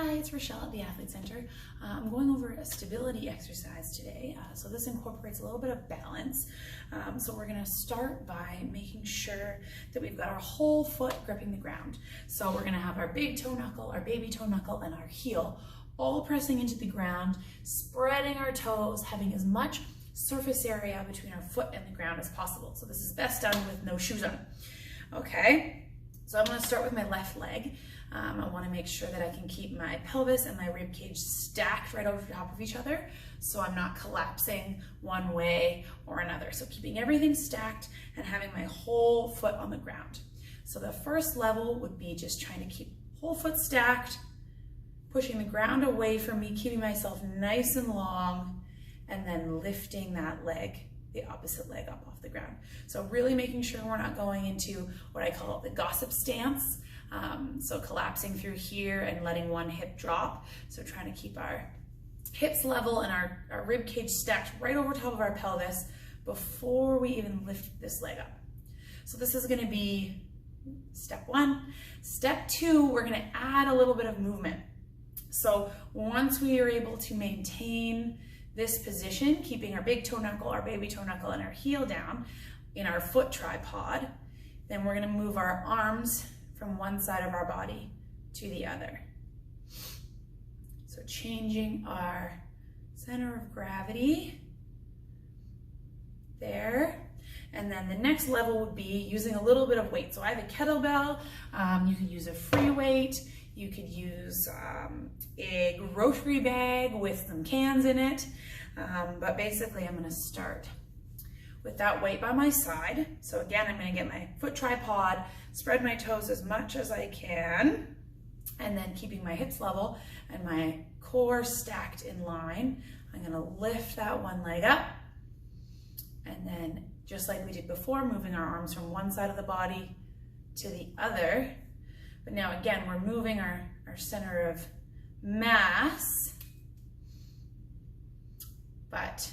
Hi, it's Rochelle at the Athlete Center. I'm going over a stability exercise today. So this incorporates a little bit of balance. So we're gonna start by making sure that we've got our whole foot gripping the ground. So we're gonna have our big toe knuckle, our baby toe knuckle, and our heel all pressing into the ground, spreading our toes, having as much surface area between our foot and the ground as possible. So this is best done with no shoes on. Okay, so I'm gonna start with my left leg. I want to make sure that I can keep my pelvis and my rib cage stacked right over top of each other so I'm not collapsing one way or another. So keeping everything stacked and having my whole foot on the ground. So the first level would be just trying to keep whole foot stacked, pushing the ground away from me, keeping myself nice and long, and then lifting that leg, the opposite leg, up off the ground. So really making sure we're not going into what I call the gossip stance. So collapsing through here and letting one hip drop. So trying to keep our hips level and our rib cage stacked right over top of our pelvis before we even lift this leg up. So this is gonna be step one. Step two, we're gonna add a little bit of movement. So once we are able to maintain this position, keeping our big toe knuckle, our baby toe knuckle, and our heel down in our foot tripod, then we're gonna move our arms from one side of our body to the other. So changing our center of gravity there. And then the next level would be using a little bit of weight. So I have a kettlebell, you could use a free weight, you could use a grocery bag with some cans in it. But basically I'm gonna start with that weight by my side. So again, I'm gonna get my foot tripod, spread my toes as much as I can, and then keeping my hips level and my core stacked in line, I'm gonna lift that one leg up, and then just like we did before, moving our arms from one side of the body to the other. But now again, we're moving our center of mass, but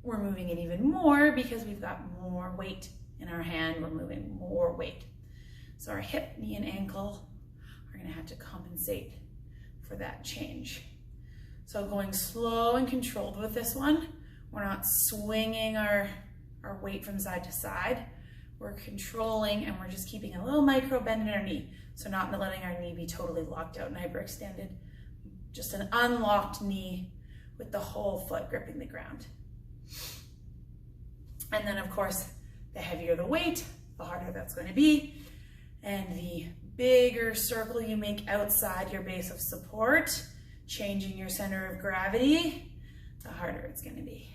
we're moving it even more because we've got more weight in our hand. We're moving more weight. So our hip, knee, and ankle are gonna have to compensate for that change. So going slow and controlled with this one. We're not swinging our weight from side to side. We're controlling and we're just keeping a little micro bend in our knee. So not letting our knee be totally locked out and hyperextended. Just an unlocked knee with the whole foot gripping the ground. And then of course, the heavier the weight, the harder that's going to be. And the bigger circle you make outside your base of support, changing your center of gravity, the harder it's going to be.